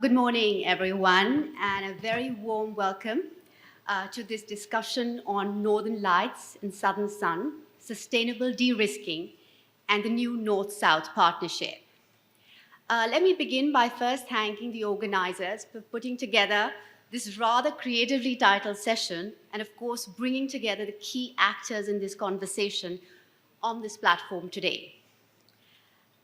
Good morning, everyone, and a very warm welcome to this discussion on Northern Lights and Southern Sun, sustainable de-risking, and the new North-South partnership. Let me begin by first thanking the organizers for putting together this rather creatively titled session and, of course, bringing together the key actors in this conversation on this platform today.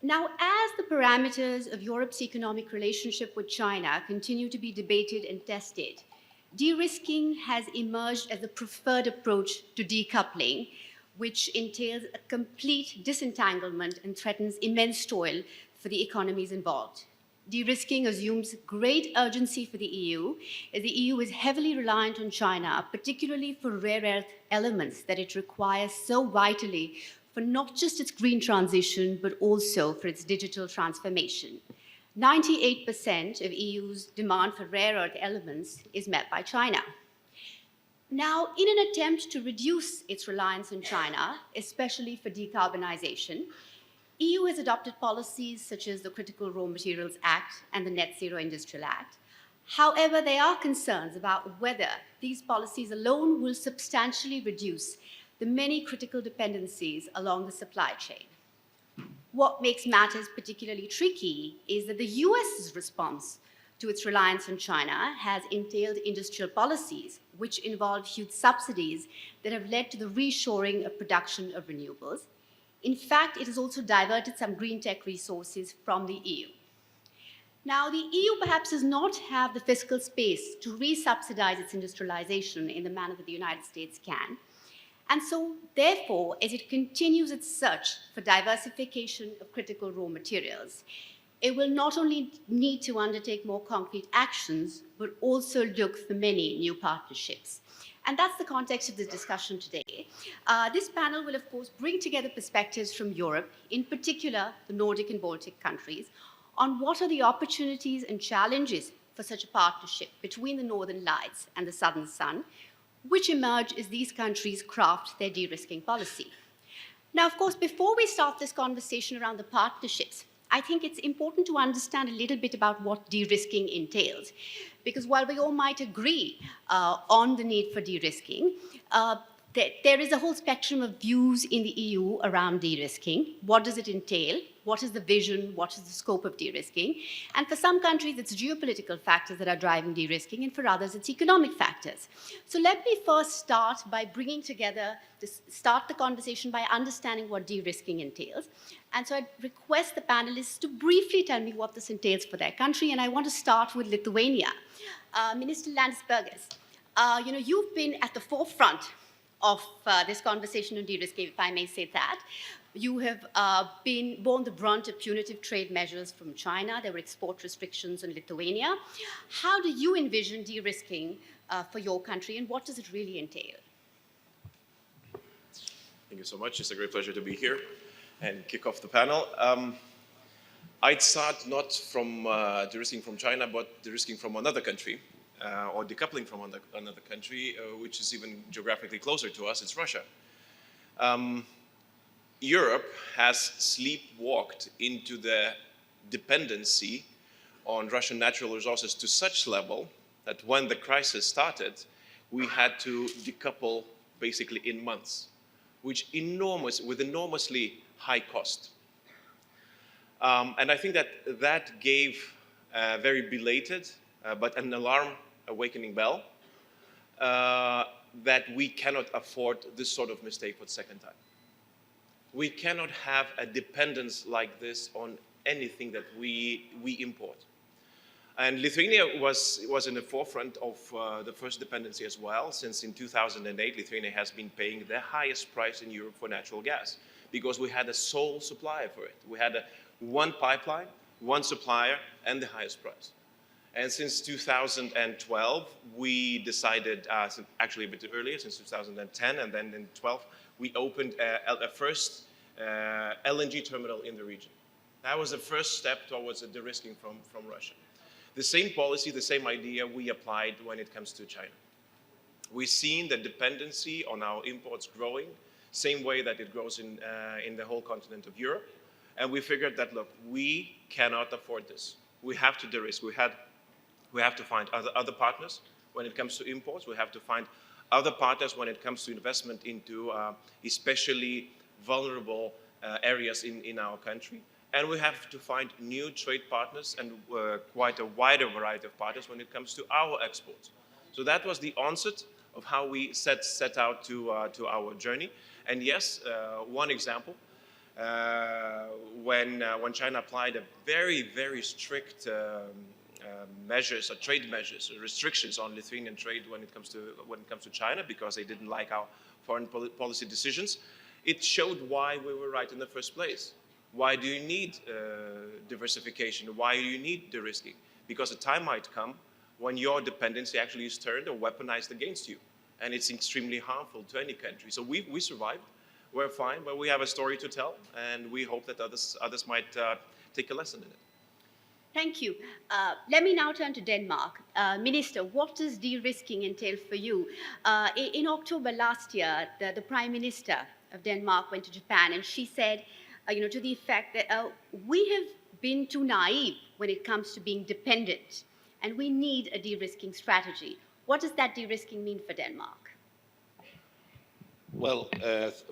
Now, as the parameters of Europe's economic relationship with China continue to be debated and tested, de-risking has emerged as the preferred approach to decoupling, which entails a complete disentanglement and threatens immense toil for the economies involved. De-risking assumes great urgency for the EU, as the EU is heavily reliant on China, particularly for rare earth elements that it requires so vitally for not just its green transition, but also for its digital transformation. 98% of EU's demand for rare earth elements is met by China. Now, in an attempt to reduce its reliance on China, especially for decarbonization, EU has adopted policies such as the Critical Raw Materials Act and the Net Zero Industrial Act. However, there are concerns about whether these policies alone will substantially reduce the many critical dependencies along the supply chain. What makes matters particularly tricky is that the US's response to its reliance on China has entailed industrial policies which involve huge subsidies that have led to the reshoring of production of renewables. In fact, it has also diverted some green tech resources from the EU. Now, the EU perhaps does not have the fiscal space to re-subsidize its industrialization in the manner that the United States can. And so, therefore, as it continues its search for diversification of critical raw materials, it will not only need to undertake more concrete actions, but also look for many new partnerships. And that's the context of this discussion today. This panel will, of course, bring together perspectives from Europe, in particular the Nordic and Baltic countries, on what are the opportunities and challenges for such a partnership between the Northern Lights and the Southern Sun, which emerge as these countries craft their de-risking policy. Now, of course, before we start this conversation around the partnerships, I think it's important to understand a little bit about what de-risking entails. Because while we all might agree on the need for de-risking, there is a whole spectrum of views in the EU around de-risking. What does it entail? What is the vision? What is the scope of de-risking? And for some countries, it's geopolitical factors that are driving de-risking, and for others, it's economic factors. So let me first start by bringing together, start the conversation by understanding what de-risking entails. And so I request the panelists to briefly tell me what this entails for their country, and I want to start with Lithuania. Minister Landsbergis, you've been at the forefront of this conversation on de-risking, if I may say that. You have borne the brunt of punitive trade measures from China. There were export restrictions on Lithuania. How do you envision de-risking for your country, and what does it really entail? Thank you so much. It's a great pleasure to be here and kick off the panel. I'd start not from de-risking from China, but de-risking from another country, or decoupling from another country, which is even geographically closer to us. It's Russia. Europe has sleepwalked into the dependency on Russian natural resources to such level that when the crisis started, we had to decouple basically in months, with enormously high cost. And I think that gave a very belated, but an alarm awakening bell that we cannot afford this sort of mistake for the second time. We cannot have a dependence like this on anything that we import. And Lithuania was in the forefront of the first dependency as well, since in 2008, Lithuania has been paying the highest price in Europe for natural gas, because we had a sole supplier for it. We had one pipeline, one supplier, and the highest price. And since 2012, we decided, actually a bit earlier, since 2010, and then in 12, we opened a first LNG terminal in the region. That was the first step towards the de-risking from Russia. The same policy, the same idea we applied when it comes to China. We've seen the dependency on our imports growing, same way that it grows in the whole continent of Europe. And we figured that, look, we cannot afford this. We have to de-risk. We had We have to find other partners when it comes to imports. We have to find other partners when it comes to investment into especially vulnerable areas in our country. And we have to find new trade partners and quite a wider variety of partners when it comes to our exports. So that was the onset of how we set out to our journey. And yes, one example, when China applied a very strict measures, or trade measures, or restrictions on Lithuanian trade when it comes to China, because they didn't like our foreign policy decisions, it showed why we were right in the first place. Why do you need diversification? Why do you need de-risking? Because a time might come when your dependency actually is turned or weaponized against you, and it's extremely harmful to any country. So we survived. We're fine, but we have a story to tell, and we hope that others might take a lesson in it. Thank you. Let me now turn to Denmark. Minister, what does de-risking entail for you? In October last year, the Prime Minister of Denmark went to Japan, and she said, to the effect that we have been too naive when it comes to being dependent, and we need a de-risking strategy. What does that de-risking mean for Denmark? Well,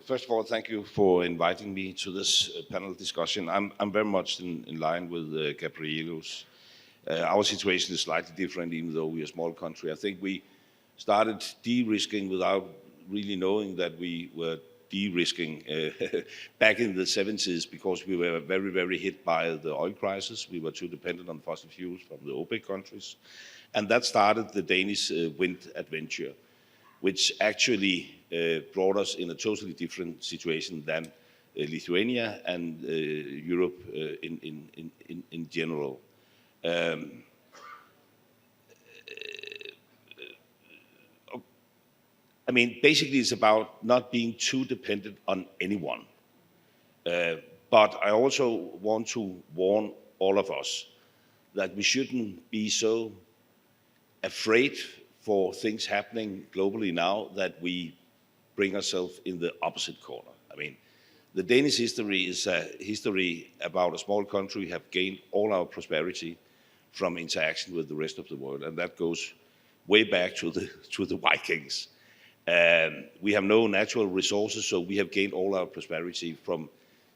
first of all, thank you for inviting me to this panel discussion. I'm very much in line with Gabriel's. Our situation is slightly different, even though we're a small country. I think we started de-risking without really knowing that we were de-risking back in the 70s, because we were very hit by the oil crisis. We were too dependent on fossil fuels from the OPEC countries. And that started the Danish wind adventure, which actually brought us in a totally different situation than Lithuania and Europe in general. I mean, basically it's about not being too dependent on anyone. But I also want to warn all of us that we shouldn't be so afraid for things happening globally now that we bring ourselves in the opposite corner. I mean, the Danish history is a history about a small country have gained all our prosperity from interaction with the rest of the world, and that goes way back to the Vikings. We have no natural resources, so we have gained all our prosperity from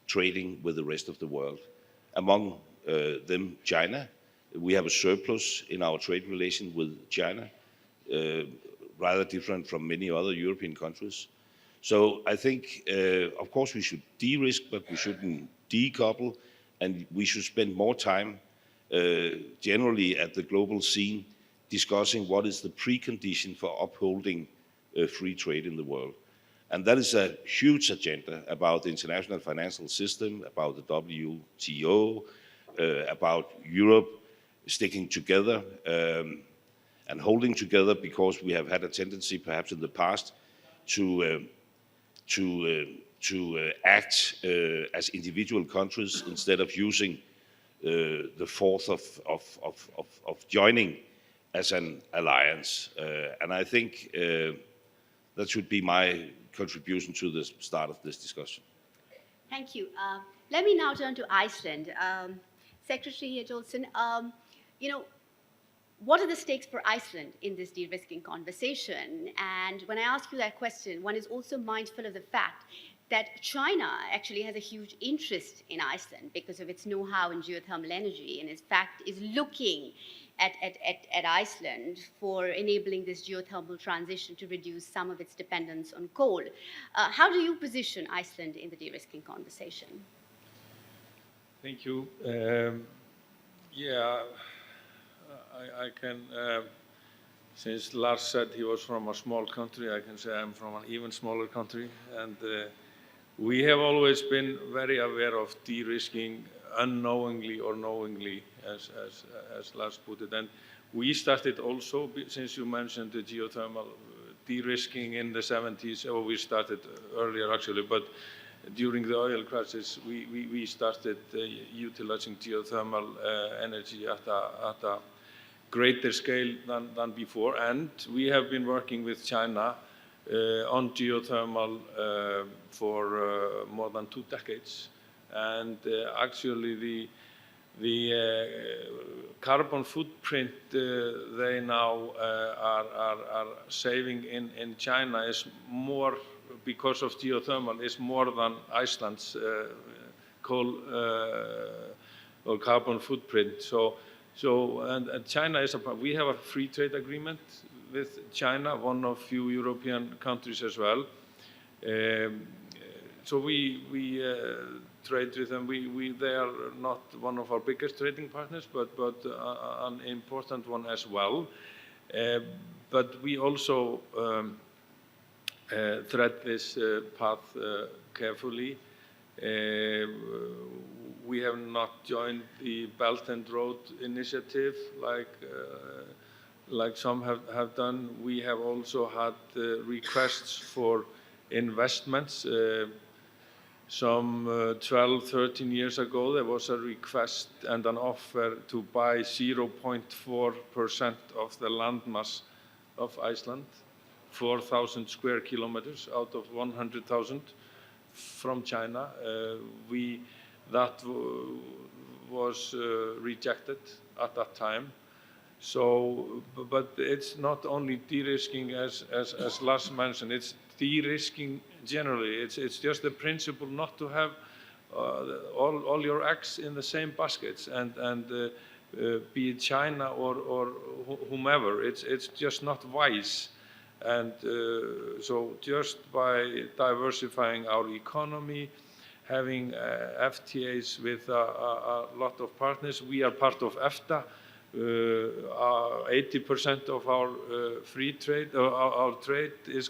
trading with the rest of the world. Among them, China. We have a surplus in our trade relation with China, rather different from many other European countries. So I think, of course, we should de-risk, but we shouldn't decouple, and we should spend more time generally at the global scene discussing what is the precondition for upholding free trade in the world. And that is a huge agenda about the international financial system, about the WTO, about Europe sticking together and holding together, because we have had a tendency perhaps in the past to act as individual countries instead of using the force of joining as an alliance. And I think that should be my contribution to the start of this discussion. Thank you. Let me now turn to Iceland. Secretary Jolson, what are the stakes for Iceland in this de-risking conversation? And when I ask you that question, one is also mindful of the fact that China actually has a huge interest in Iceland because of its know-how in geothermal energy, and in fact is looking at Iceland for enabling this geothermal transition to reduce some of its dependence on coal. How do you position Iceland in the de-risking conversation? Thank you. I can, since Lars said he was from a small country, I can say I'm from an even smaller country. And we have always been very aware of de-risking unknowingly or knowingly, as Lars put it. And we started also, since you mentioned the geothermal de-risking in the 70s, or we started earlier actually, but during the oil crisis, we started utilizing geothermal energy at a greater scale than before. And we have been working with China on geothermal for more than 2 decades. And actually the carbon footprint they now are saving in China is more, because of geothermal, is more than Iceland's coal or carbon footprint. And China is we have a free trade agreement with China, one of few European countries as well. So we trade with them. They are not one of our biggest trading partners, but an important one as well. But we also tread this path carefully. We have not joined the Belt and Road Initiative like some have done. We have also had requests for investments. Some 12, 13 years ago, there was a request and an offer to buy 0.4% of the landmass of Iceland, 4,000 square kilometers out of 100,000 from China. That was rejected at that time. So, but it's not only de-risking as Lars mentioned, it's de-risking generally. It's just the principle not to have all your eggs in the same baskets, and be it China or whomever. It's just not wise. And so just by diversifying our economy, having FTAs with a lot of partners. We are part of EFTA. 80% of our free trade, our trade is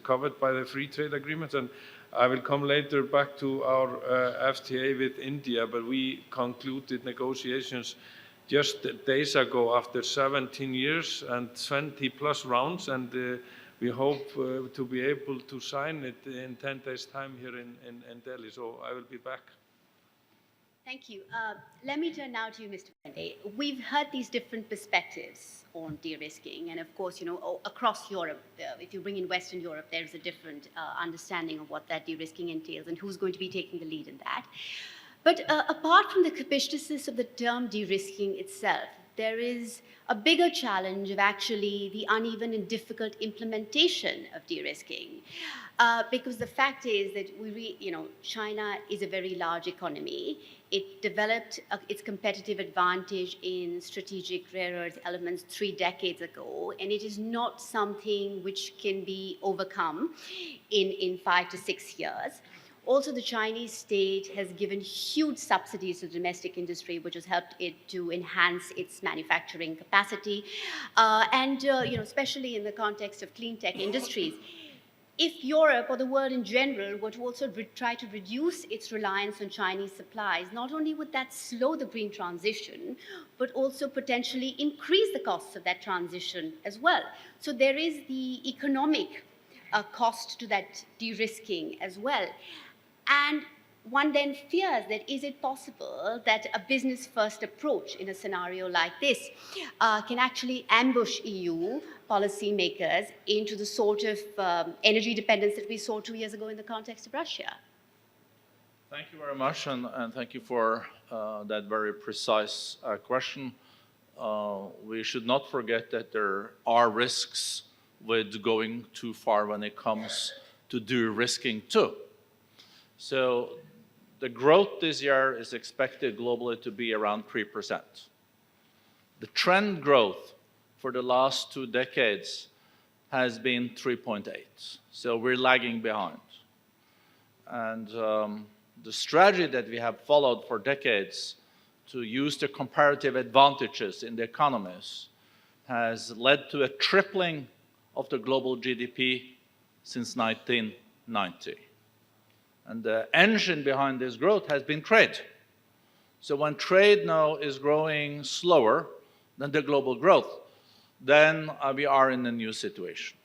covered by the free trade agreements. And I will come later back to our FTA with India, but we concluded negotiations just days ago after 17 years and 20 plus rounds, and we hope to be able to sign it in 10 days' time here in Delhi. So I will be back. Thank you. Let me turn now to you, Mr. Pende. We've heard these different perspectives on de-risking, and of course, across Europe, if you bring in Western Europe, there's a different understanding of what that de-risking entails and who's going to be taking the lead in that. But apart from the capaciousness of the term de-risking itself, there is a bigger challenge of actually the uneven and difficult implementation of de-risking. Because the fact is that China is a very large economy. It developed its competitive advantage in strategic rare earth elements 3 decades ago, and it is not something which can be overcome in 5 to 6 years. Also, the Chinese state has given huge subsidies to the domestic industry, which has helped it to enhance its manufacturing capacity. Especially in the context of clean tech industries, if Europe or the world in general were to also try to reduce its reliance on Chinese supplies, not only would that slow the green transition, but also potentially increase the costs of that transition as well. So there is the economic cost to that de-risking as well. And one then fears that is it possible that a business-first approach in a scenario like this can actually ambush EU policymakers into the sort of energy dependence that we saw 2 years ago in the context of Russia? Thank you very much, and thank you for that very precise question. We should not forget that there are risks with going too far when it comes to de-risking too. So the growth this year is expected globally to be around 3%. The trend growth for the last 2 decades has been 3.8. So we're lagging behind. And the strategy that we have followed for decades to use the comparative advantages in the economies has led to a tripling of the global GDP since 1990. And the engine behind this growth has been trade. So when trade now is growing slower than the global growth, then we are in a new situation.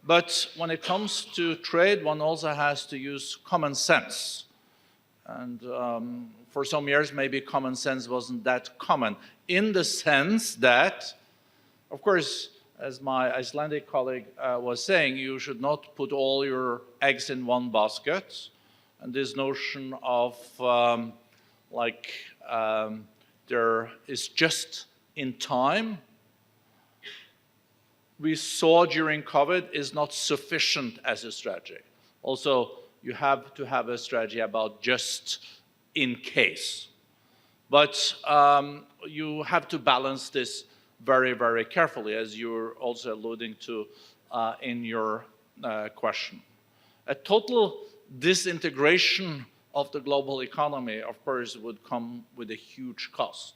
But when it comes to trade, one also has to use common sense. And for some years, maybe common sense wasn't that common, in the sense that, of course, as my Icelandic colleague was saying, you should not put all your eggs in one basket. And this notion of like there is just in time, we saw during COVID is not sufficient as a strategy. Also, you have to have a strategy about just in case. But you have to balance this very, very carefully, as you're also alluding to in your question. A total disintegration of the global economy, of course, would come with a huge cost.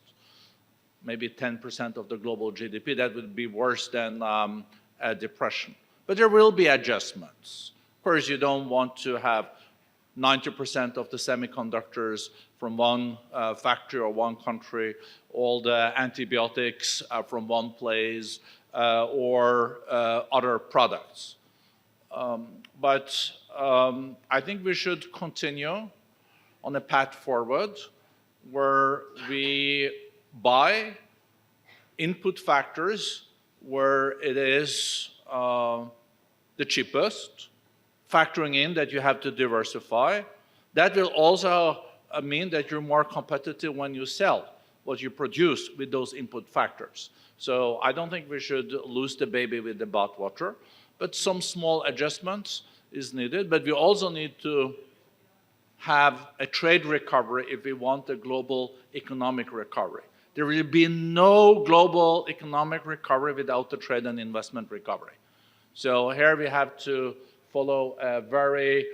Maybe 10% of the global GDP. That would be worse than a depression. But there will be adjustments. Of course, you don't want to have 90% of the semiconductors from one factory or one country, all the antibiotics from one place, or other products. But I think we should continue on a path forward where we buy input factors where it is the cheapest, factoring in that you have to diversify. That will also mean that you're more competitive when you sell what you produce with those input factors. So I don't think we should lose the baby with the bathwater, but some small adjustments is needed. But we also need to have a trade recovery if we want a global economic recovery. There will be no global economic recovery without the trade and investment recovery. So here we have to follow a very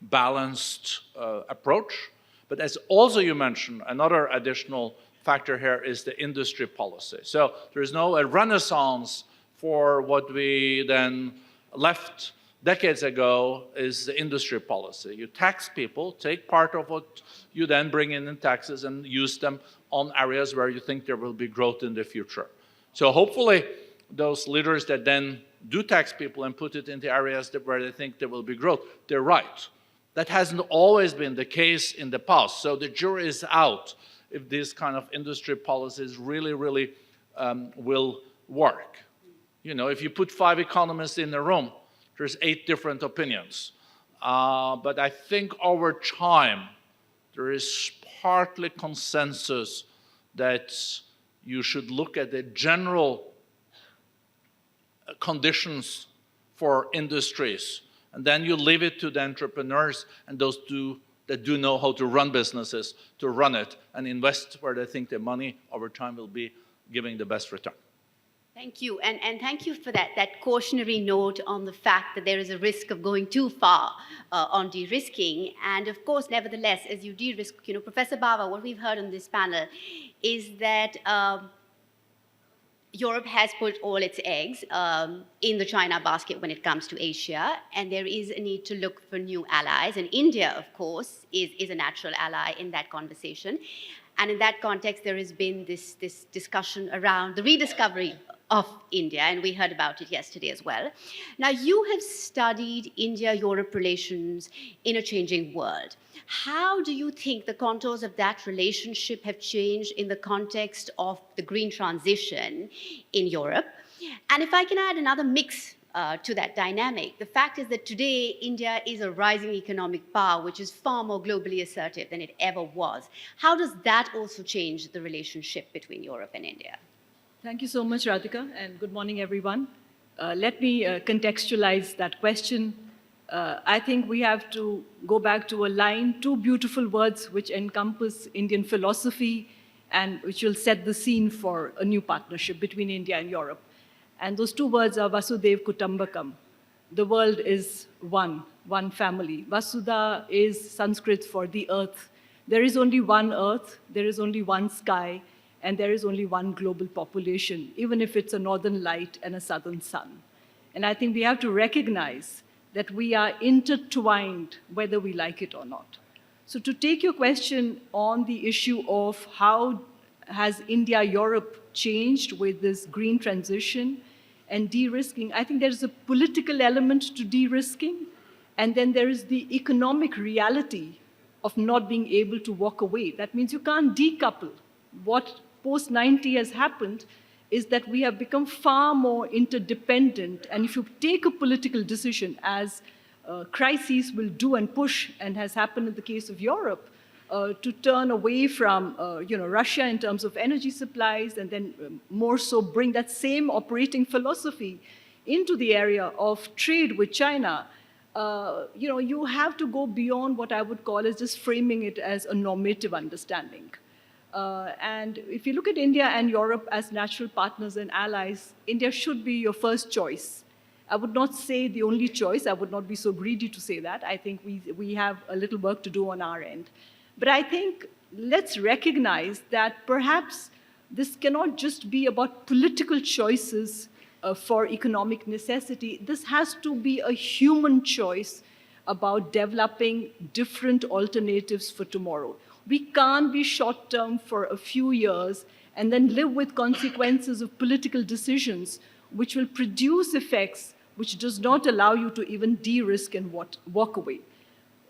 balanced approach. But as also you mentioned, another additional factor here is the industry policy. So there is no a renaissance for what we then left decades ago is the industry policy. You tax people, take part of what you then bring in taxes and use them on areas where you think there will be growth in the future. So hopefully those leaders that then do tax people and put it into areas where they think there will be growth, they're right. That hasn't always been the case in the past. So the jury is out if these kind of industry policies really, really will work. You know, if you put 5 economists in a room, there's 8 different opinions. But I think over time, there is partly consensus that you should look at the general conditions for industries. And then you leave it to the entrepreneurs and those that do know how to run businesses to run it and invest where they think their money over time will be giving the best return. Thank you. And thank you for that cautionary note on the fact that there is a risk of going too far on de-risking. And of course, nevertheless, as you de-risk, Professor Bava, what we've heard on this panel is that Europe has put all its eggs in the China basket when it comes to Asia, and there is a need to look for new allies. And India, of course, is a natural ally in that conversation. And in that context, there has been this discussion around the rediscovery of India, and we heard about it yesterday as well. Now, you have studied India-Europe relations in a changing world. How do you think the contours of that relationship have changed in the context of the green transition in Europe? And if I can add another mix to that dynamic, the fact is that today India is a rising economic power which is far more globally assertive than it ever was. How does that also change the relationship between Europe and India? Thank you so much, Radhika, and good morning, everyone. Let me contextualize that question. I think we have to go back to a line, 2 beautiful words which encompass Indian philosophy and which will set the scene for a new partnership between India and Europe. And those 2 words are Vasudhaiva Kutumbakam. The world is one family. Vasudha is Sanskrit for the earth. There is only one earth, there is only one sky, and there is only one global population, even if it's a northern light and a southern sun. And I think we have to recognize that we are intertwined, whether we like it or not. So to take your question on the issue of how has India-Europe changed with this green transition and de-risking, I think there's a political element to de-risking, and then there is the economic reality of not being able to walk away. That means you can't decouple. What post-90 has happened is that we have become far more interdependent. And if you take a political decision, as crises will do and push, and has happened in the case of Europe, to turn away from Russia in terms of energy supplies, and then more so bring that same operating philosophy into the area of trade with China. You have to go beyond what I would call as just framing it as a normative understanding. And if you look at India and Europe as natural partners and allies, India should be your first choice. I would not say the only choice. I would not be so greedy to say that. I think we have a little work to do on our end. But I think let's recognize that perhaps this cannot just be about political choices for economic necessity. This has to be a human choice about developing different alternatives for tomorrow. We can't be short-term for a few years and then live with consequences of political decisions which will produce effects which does not allow you to even de-risk and walk away.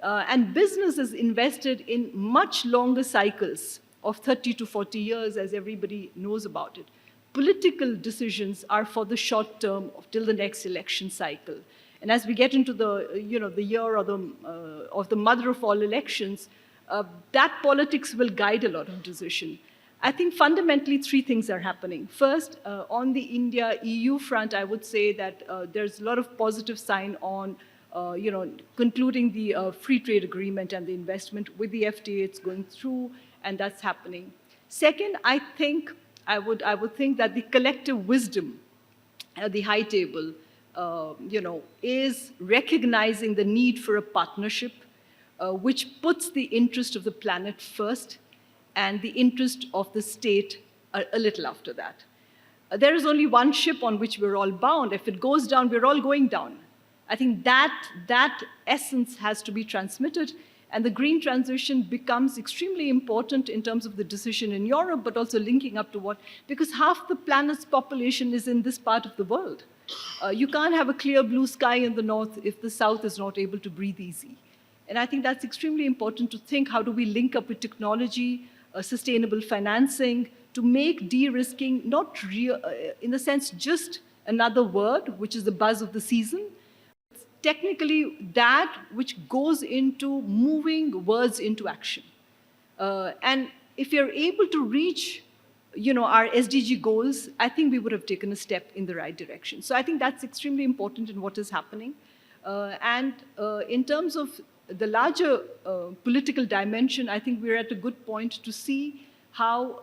And business is invested in much longer cycles of 30 to 40 years, as everybody knows about it. Political decisions are for the short term till the next election cycle. And as we get into the year of the mother of all elections, that politics will guide a lot of decision. I think fundamentally three things are happening. First, on the India-EU front, I would say that there's a lot of positive sign on concluding the free trade agreement and the investment with the FTA. It's going through, and that's happening. Second, I would think that the collective wisdom at the high table, is recognizing the need for a partnership which puts the interest of the planet first and the interest of the state a little after that. There is only one ship on which we're all bound. If it goes down, we're all going down. I think that essence has to be transmitted, and the green transition becomes extremely important in terms of the decision in Europe, but also linking up to because half the planet's population is in this part of the world. You can't have a clear blue sky in the north if the south is not able to breathe easy. And I think that's extremely important to think, how do we link up with technology, sustainable financing, to make de-risking not real, in the sense just another word, which is the buzz of the season. It's technically that which goes into moving words into action. And if you're able to reach our SDG goals, I think we would have taken a step in the right direction. So I think that's extremely important in what is happening. And in terms of the larger political dimension, I think we're at a good point to see how,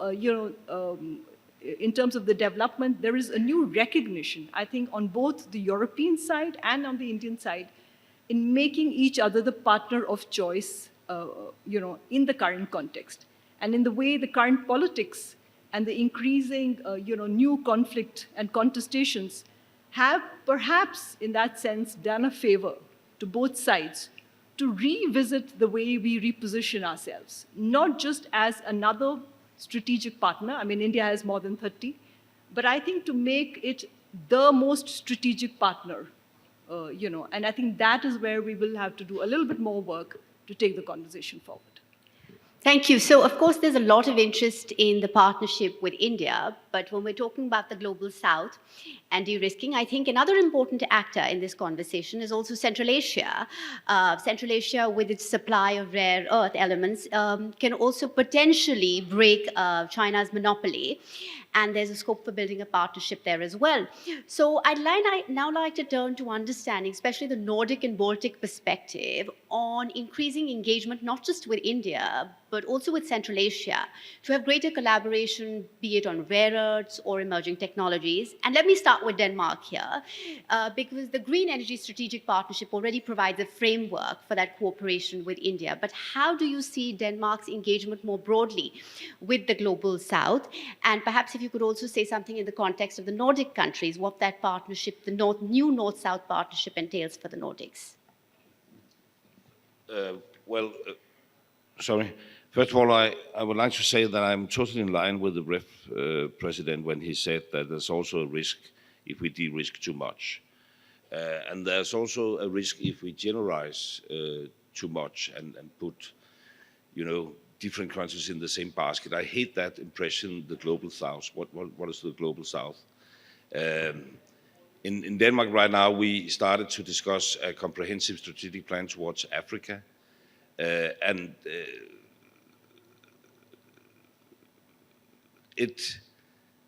in terms of the development, there is a new recognition, I think, on both the European side and on the Indian side, in making each other the partner of choice, in the current context. And in the way the current politics and the increasing, new conflict and contestations have perhaps, in that sense, done a favor to both sides to revisit the way we reposition ourselves, not just as another strategic partner. I mean, India has more than 30, but I think to make it the most strategic partner, and I think that is where we will have to do a little bit more work to take the conversation forward. Thank you. So, of course, there's a lot of interest in the partnership with India, but when we're talking about the global south and de-risking, I think another important actor in this conversation is also Central Asia. Central Asia, with its supply of rare earth elements, can also potentially break China's monopoly. And there's a scope for building a partnership there as well. So I'd now like to turn to understanding, especially the Nordic and Baltic perspective, on increasing engagement, not just with India, but also with Central Asia, to have greater collaboration, be it on rare earths or emerging technologies. And let me start with Denmark here, because the Green Energy Strategic Partnership already provides a framework for that cooperation with India. But how do you see Denmark's engagement more broadly with the global south? And perhaps if you could also say something in the context of the Nordic countries, what that partnership, the new North-South partnership entails for the Nordics. Sorry. First of all, I would like to say that I'm totally in line with the REF president when he said that there's also a risk if we de-risk too much. And there's also a risk if we generalize too much and put, different countries in the same basket. I hate that impression, the global south. What is the global south? In Denmark right now, we started to discuss a comprehensive strategic plan towards Africa. And it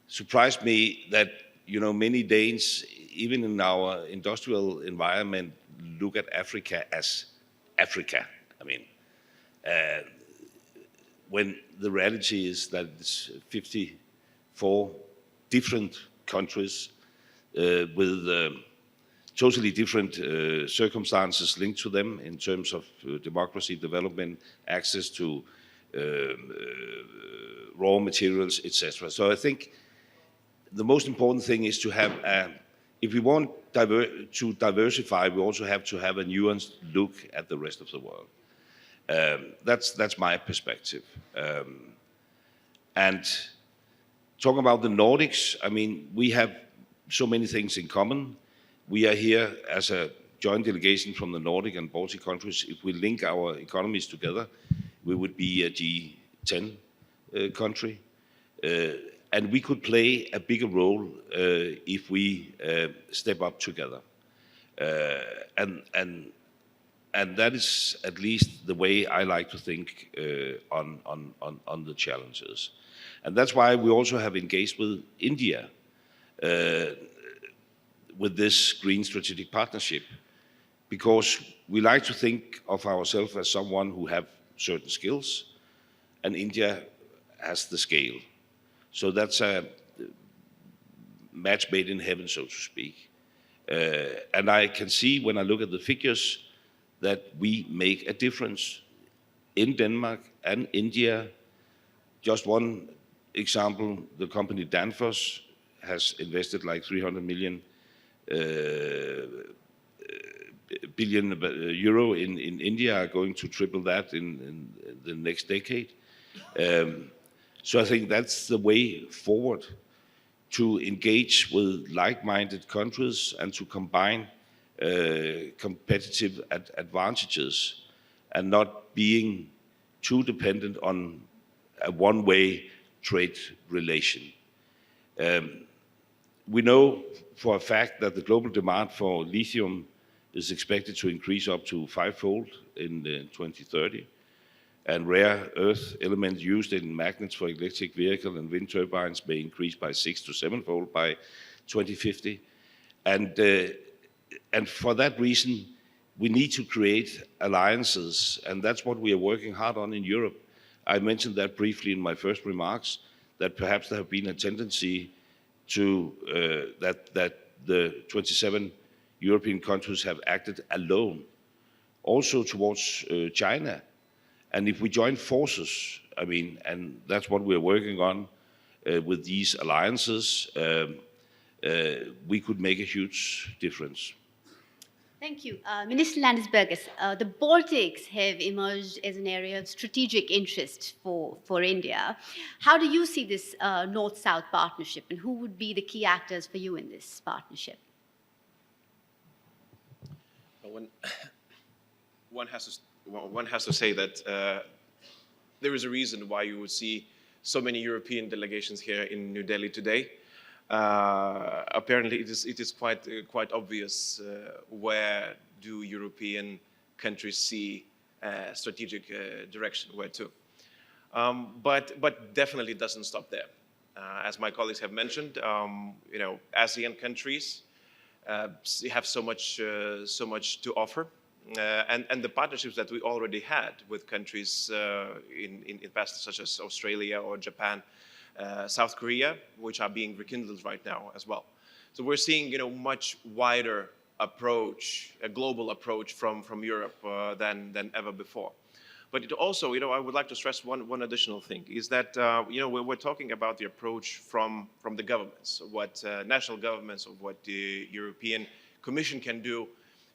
surprised me that, many Danes, even in our industrial environment, look at Africa as Africa. I mean, when the reality is that it's 54 different countries with totally different circumstances linked to them in terms of democracy, development, access to raw materials, etc. So I think the most important thing is to have if we want to diversify, we also have to have a nuanced look at the rest of the world. That's my perspective. And talking about the Nordics, I mean, we have so many things in common. We are here as a joint delegation from the Nordic and Baltic countries. If we link our economies together, we would be a G10 country. And we could play a bigger role if we step up together. And that is at least the way I like to think on the challenges. And that's why we also have engaged with India with this Green Strategic Partnership, because we like to think of ourselves as someone who have certain skills, and India has the scale. So that's a match made in heaven, so to speak. And I can see when I look at the figures that we make a difference in Denmark and India. Just one example, the company Danfoss has invested like 300 billion euro in India, are going to triple that in the next decade. So I think that's the way forward, to engage with like-minded countries and to combine competitive advantages and not being too dependent on a one-way trade relation. We know for a fact that the global demand for lithium is expected to increase up to 5-fold in 2030. And rare earth elements used in magnets for electric vehicles and wind turbines may increase by 6 to 7-fold by 2050. And for that reason, we need to create alliances, and that's what we are working hard on in Europe. I mentioned that briefly in my first remarks, that perhaps there have been a tendency to that the 27 European countries have acted alone, also towards China. And if we join forces, I mean, and that's what we're working on with these alliances, we could make a huge difference. Thank you. Minister Landesbergis, the Baltics have emerged as an area of strategic interest for India. How do you see this North-South partnership, and who would be the key actors for you in this partnership? One has to say that there is a reason why you would see so many European delegations here in New Delhi today. Apparently, it is quite obvious where do European countries see strategic direction, where to. But definitely doesn't stop there. As my colleagues have mentioned, ASEAN countries have so much to offer. And the partnerships that we already had with countries in the past, such as Australia or Japan, South Korea, which are being rekindled right now as well. So we're seeing, much wider approach, a global approach from Europe than ever before. But it also, I would like to stress one additional thing, is that, we're talking about the approach from the governments, what national governments, of what the European Commission can do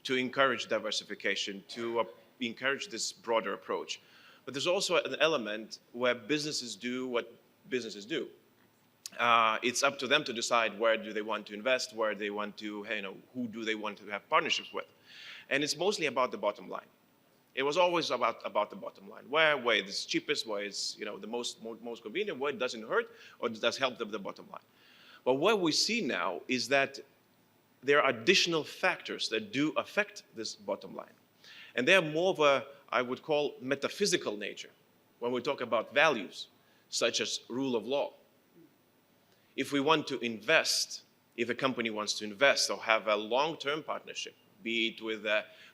to encourage diversification, to encourage this broader approach. But there's also an element where businesses do what businesses do. It's up to them to decide where do they want to invest, where they want to, who do they want to have partnerships with. And it's mostly about the bottom line. It was always about the bottom line. Where it's cheapest, where it's the most convenient, where it doesn't hurt or does help the bottom line. But what we see now is that there are additional factors that do affect this bottom line. And they are more of a, I would call, metaphysical nature when we talk about values, such as rule of law, If we want to invest, if a company wants to invest or have a long-term partnership, be it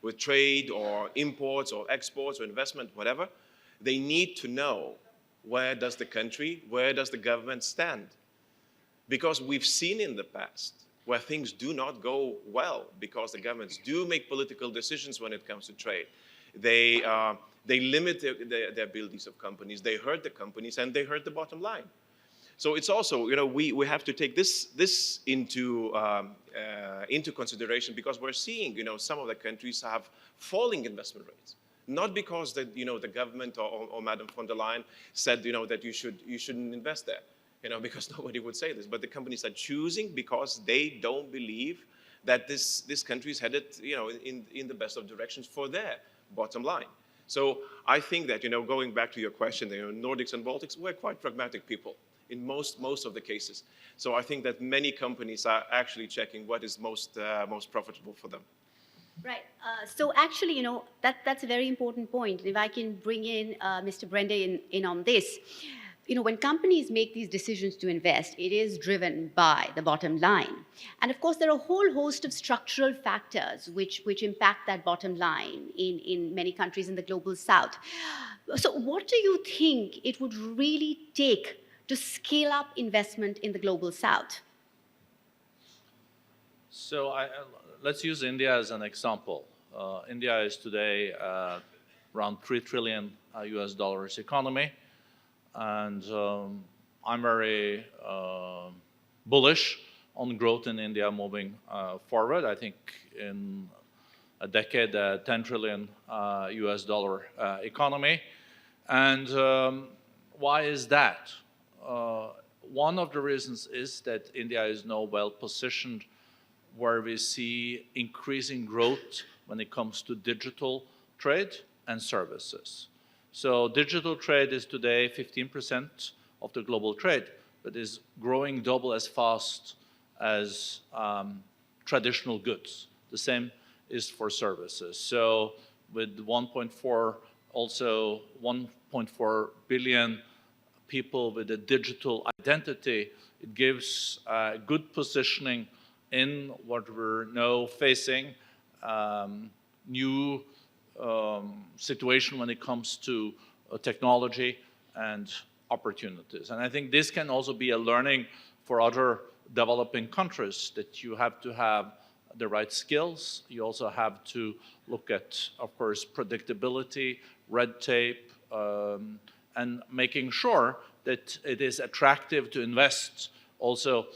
with trade or imports or exports or investment, whatever, they need to know where does the government stand? Because we've seen in the past where things do not go well because the governments do make political decisions when it comes to trade. They limit the abilities of companies, they hurt the companies, and they hurt the bottom line. So it's also, we have to take this into consideration, because we're seeing, some of the countries have falling investment rates. Not because the government or Madam von der Leyen said, that you shouldn't invest there, because nobody would say this, but the companies are choosing because they don't believe that this country is headed, in the best of directions for their bottom line. So I think that, going back to your question, Nordics and Baltics, we're quite pragmatic people in most of the cases. So I think that many companies are actually checking what is most profitable for them. Right. So actually, that's a very important point. If I can bring in Mr. Brende in on this. When companies make these decisions to invest, it is driven by the bottom line. And of course, there are a whole host of structural factors which impact that bottom line in many countries in the global south. So what do you think it would really take to scale up investment in the global south? So let's use India as an example. India is today around $3 trillion US dollars economy. And I'm very bullish on growth in India moving forward. I think in a decade, a $10 trillion US dollar economy. And why is that? One of the reasons is that India is now well positioned, where we see increasing growth when it comes to digital trade and services. So digital trade is today 15% of the global trade, but is growing double as fast as traditional goods. The same is for services. So with 1.4 billion people with a digital identity, it gives good positioning in what we're now facing, new situation when it comes to technology and opportunities. And I think this can also be a learning for other developing countries, that you have to have the right skills. You also have to look at, of course, predictability, red tape, and making sure that it is attractive to invest also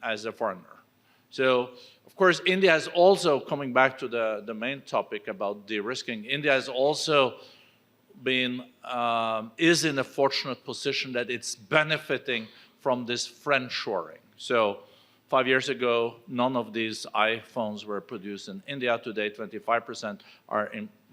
as a foreigner. So, of course, India is also, coming back to the main topic about de-risking, India has also been, is in a fortunate position that it's benefiting from this friendshoring. So 5 years ago, none of these iPhones were produced in India. Today, 25% are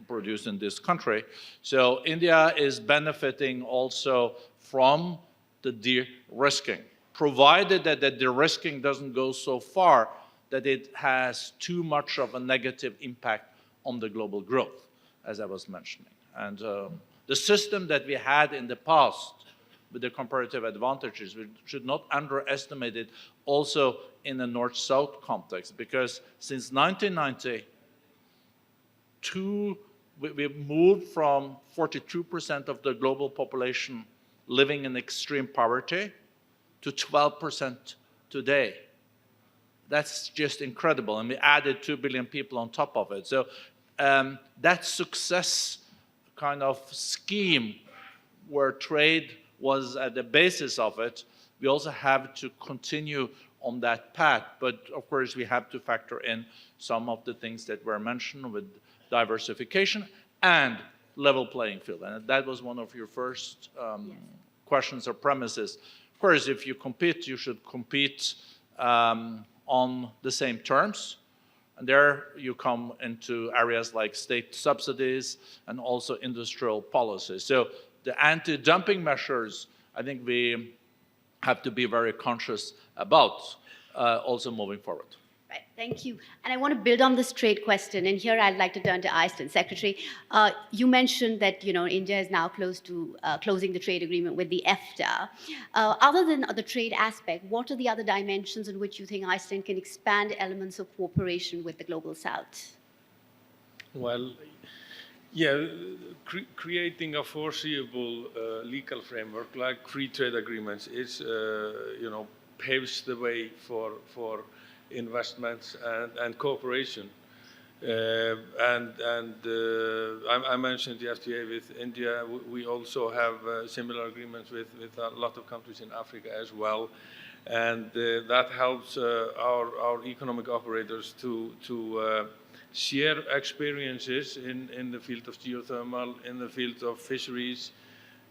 produced in this country. So India is benefiting also from the de-risking, provided that the de-risking doesn't go so far that it has too much of a negative impact on the global growth, as I was mentioning. And the system that we had in the past with the comparative advantages, we should not underestimate it also in the North-South context, because since 1990, we moved from 42% of the global population living in extreme poverty to 12% today. That's just incredible. And we added 2 billion people on top of it. So that success kind of scheme where trade was at the basis of it, we also have to continue on that path. But of course, we have to factor in some of the things that were mentioned with diversification and level playing field. And that was one of your first questions or premises. Of course, if you compete, you should compete on the same terms. And there you come into areas like state subsidies and also industrial policies. So the anti-dumping measures, I think we have to be very conscious about also moving forward. Right, thank you. And I want to build on this trade question, and here I'd like to turn to Iceland. Secretary, you mentioned that India is now close to closing the trade agreement with the EFTA. Other than the trade aspect, what are the other dimensions in which you think Iceland can expand elements of cooperation with the Global South? Well, yeah, creating a foreseeable legal framework like free trade agreements is, paves the way for investments and cooperation. I mentioned the FTA with India. We also have similar agreements with a lot of countries in Africa as well. And that helps our economic operators to share experiences in the field of geothermal, in the field of fisheries,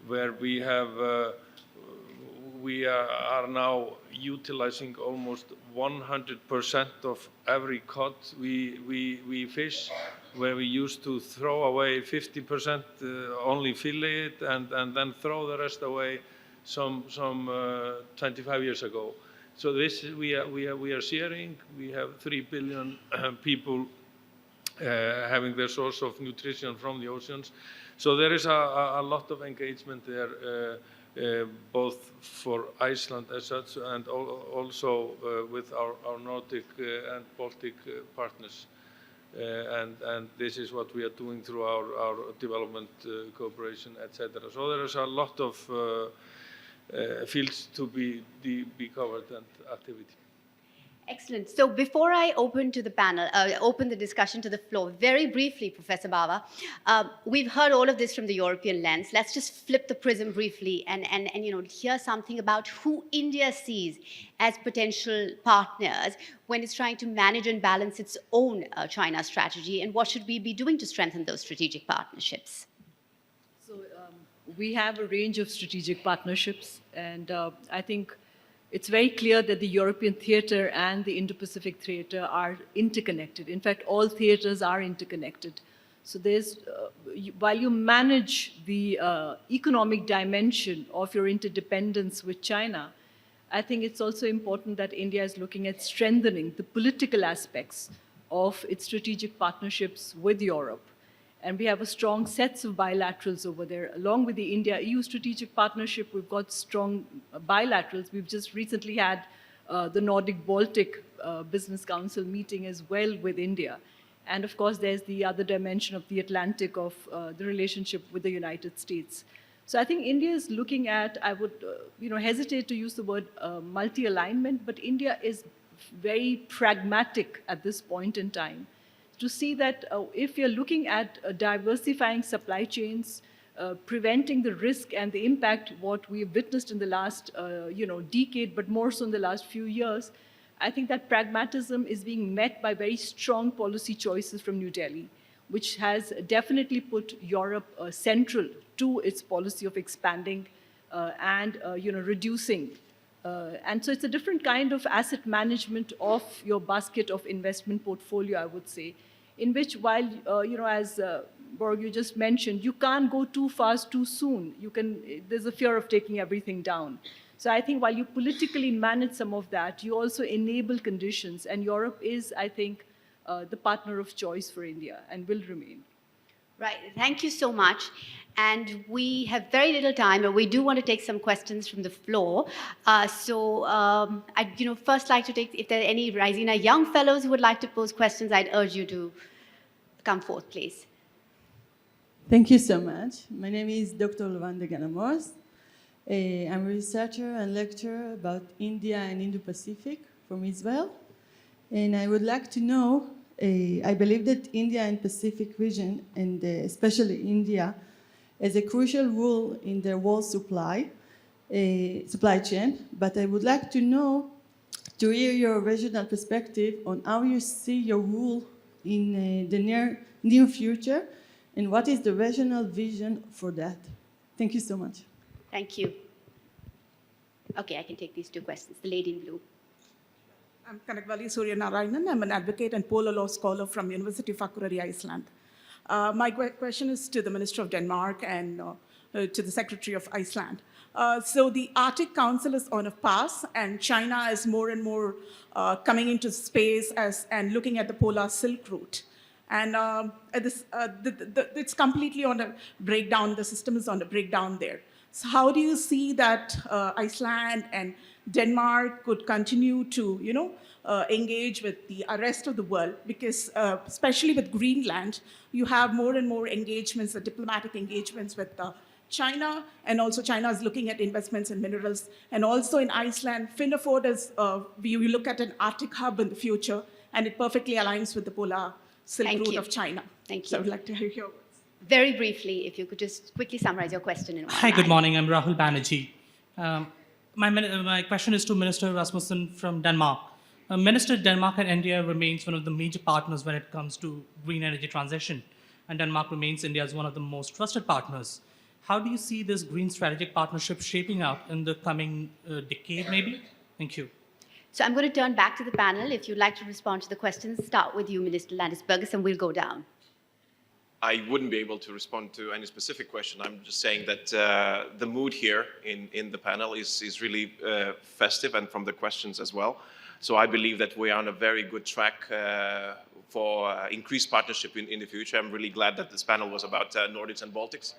where we are now utilizing almost 100% of every cod we fish, where we used to throw away 50%, only fillet it, and then throw the rest away some 25 years ago. So this we are sharing. We have 3 billion people having their source of nutrition from the oceans. So there is a lot of engagement there, both for Iceland as such, and also with our Nordic and Baltic partners. And this is what we are doing through our development cooperation, etc. So there is a lot of fields to be covered and activity. Excellent. So before I open to the panel, open the discussion to the floor, very briefly, Professor Bava, we've heard all of this from the European lens. Let's just flip the prism briefly and hear something about who India sees as potential partners when it's trying to manage and balance its own China strategy, and what should we be doing to strengthen those strategic partnerships? So we have a range of strategic partnerships, and I think it's very clear that the European theater and the Indo-Pacific theater are interconnected. In fact, all theaters are interconnected. So there's, while you manage the economic dimension of your interdependence with China, I think it's also important that India is looking at strengthening the political aspects of its strategic partnerships with Europe. And we have a strong sets of bilaterals over there. Along with the India-EU strategic partnership, we've got strong bilaterals. We've just recently had the Nordic Baltic Business Council meeting as well with India. And of course, there's the other dimension of the Atlantic, of the relationship with the United States. So I think India is looking at, I would hesitate to use the word multi-alignment, but India is very pragmatic at this point in time to see that if you're looking at diversifying supply chains, preventing the risk and the impact what we've witnessed in the last decade, but more so in the last few years, I think that pragmatism is being met by very strong policy choices from New Delhi, which has definitely put Europe central to its policy of expanding and reducing. And so it's a different kind of asset management of your basket of investment portfolio, I would say, in which while, as Borg, you just mentioned, you can't go too fast too soon. There's a fear of taking everything down. So I think while you politically manage some of that, you also enable conditions. And Europe is, I think, the partner of choice for India and will remain. Right, thank you so much. And we have very little time, but we do want to take some questions from the floor. I'd first like to take, if there are any Raisina young fellows who would like to pose questions, I'd urge you to come forth, please. Thank you so much. My name is Dr. Lavanda Ganamos. I'm a researcher and lecturer about India and Indo-Pacific from Israel. And I would like to know, I believe that India and Pacific region, and especially India, has a crucial role in the world supply chain. But I would like to know, to hear your regional perspective on how you see your role in the near future, and what is the regional vision for that. Thank you so much. Thank you. Okay, I can take these two questions. The lady in blue. I'm Kanakvali Suryanarayanan. I'm an advocate and polar law scholar from University of Akureyri, Iceland. My question is to the Minister of Denmark and to the Secretary of Iceland. So the Arctic Council is on a pass, and China is more and more coming into space and looking at the polar Silk Route. And it's completely on a breakdown. The system is on a breakdown there. So how do you see that Iceland and Denmark could continue to, engage with the rest of the world? Because especially with Greenland, you have more and more engagements, diplomatic engagements with China, and also China is looking at investments in minerals. And also in Iceland, Finnaford is, we look at an Arctic hub in the future, and it perfectly aligns with the polar Silk Thank Route you. of China. Thank So I you. would like to hear your words. Very briefly, if you could just quickly summarize your question in one Hi, good line. morning. I'm Rahul Banerjee. My question is to Minister Rasmussen from Denmark. Minister, Denmark and India remains one of the major partners when it comes to green energy transition, and Denmark remains India's one of the most trusted partners. How do you see this green strategic partnership shaping out in the coming decade, maybe? Thank you. So I'm going to turn back to the panel. If you'd like to respond to the questions, start with you, Minister Landesbergis, and we'll go down. I wouldn't be able to respond to any specific question. I'm just saying that the mood here in the panel is really festive, and from the questions as well. So I believe that we are on a very good track for increased partnership in the future. I'm really glad that this panel was about Nordics and Baltics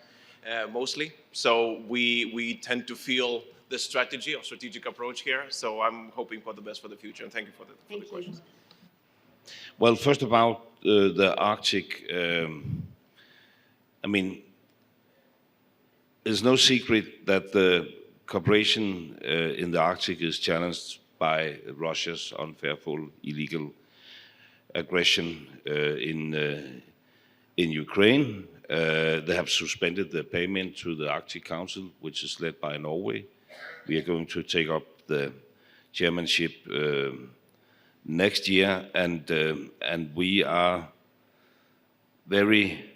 mostly. So we tend to feel the strategy or strategic approach here. So I'm hoping for the best for the future, and thank you for the questions. Well, first about the Arctic, I mean, there's no secret that the cooperation in the Arctic is challenged by Russia's unfairful, illegal aggression in Ukraine. They have suspended the payment to the Arctic Council, which is led by Norway. We are going to take up the chairmanship next year, and we are very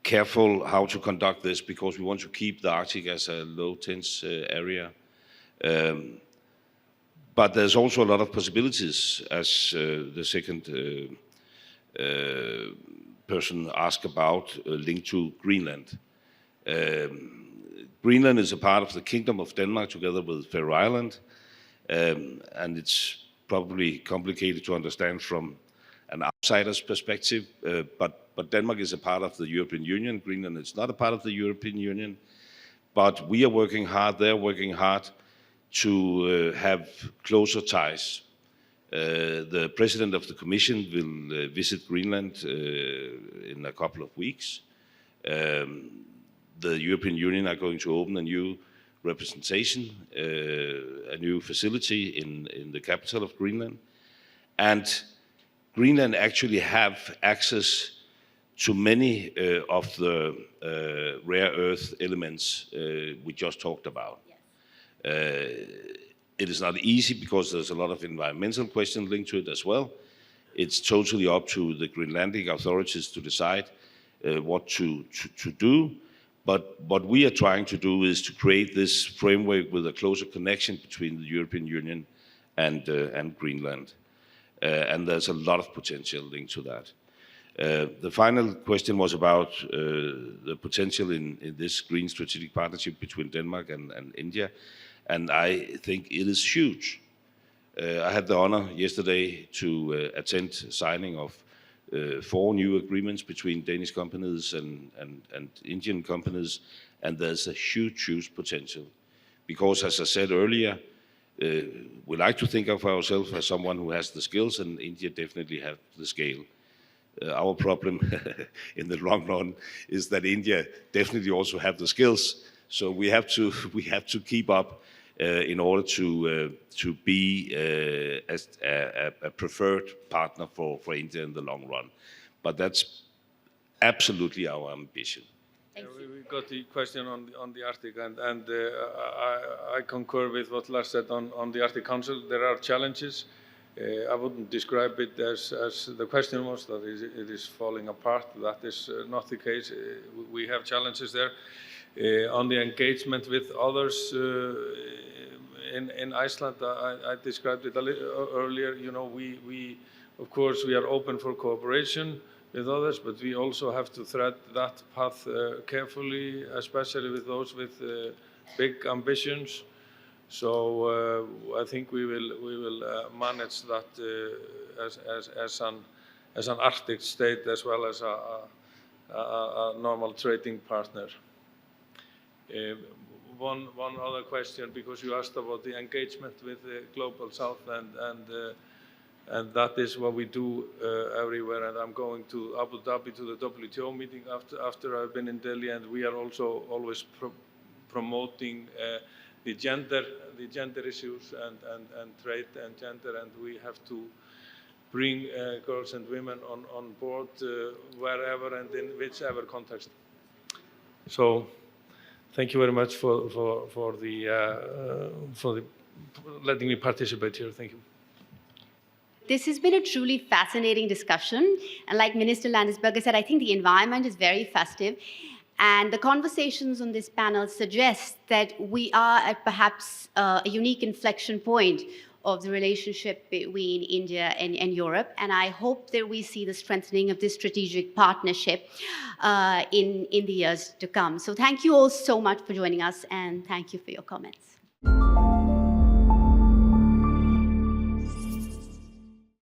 careful how to conduct this because we want to keep the Arctic as a low tense area. But there's also a lot of possibilities, as the second person asked about, linked to Greenland. Greenland is a part of the Kingdom of Denmark together with Faroe Island, and it's probably complicated to understand from an outsider's perspective, but Denmark is a part of the European Union. Greenland is not a part of the European Union, but we are working hard, they're working hard to have closer ties. The President of the Commission will visit Greenland in a couple of weeks. The European Union are going to open a new representation, a new facility in the capital of Greenland. And Greenland actually have access to many of the rare earth elements we just talked about. It is not easy because there's a lot of environmental questions linked to it as well. It's totally up to the Greenlandic authorities to decide what to do. But what we are trying to do is to create this framework with a closer connection between the European Union and Greenland. And there's a lot of potential linked to that. The final question was about the potential in this green strategic partnership between Denmark and India. And I think it is huge. I had the honor yesterday to attend signing of 4 new agreements between Danish companies and Indian companies, and there's a huge, huge potential. Because as I said earlier, we like to think of ourselves as someone who has the skills, and India definitely has the scale. Our problem in the long run is that India definitely also have the skills. So we have to keep up in order to be a preferred partner for India in the long run. But that's absolutely our ambition. We got the question on the Arctic, and I concur with what Lars said on the Arctic Council. There are challenges. I wouldn't describe it as the question was, that it is falling apart. That is not the case. We have challenges there. On the engagement with others in Iceland, I described it a little earlier. You know, we of course we are open for cooperation with others, but we also have to thread that path carefully, especially with those with big ambitions. So I think we will manage that as an Arctic state as well as a normal trading partner. One other question, because you asked about the engagement with the Global South, and that is what we do everywhere. And I'm going to Abu Dhabi to the WTO meeting after I've been in Delhi, and we are also always promoting the gender issues and trade and gender, and we have to bring girls and women on board wherever and in whichever context. So thank you very much for letting me participate here. Thank you. This has been a truly fascinating discussion. And like Minister Landesberger said, I think the environment is very festive. And the conversations on this panel suggest that we are at perhaps a unique inflection point of the relationship between India and Europe. And I hope that we see the strengthening of this strategic partnership in the years to come. So thank you all so much for joining us, and thank you for your comments.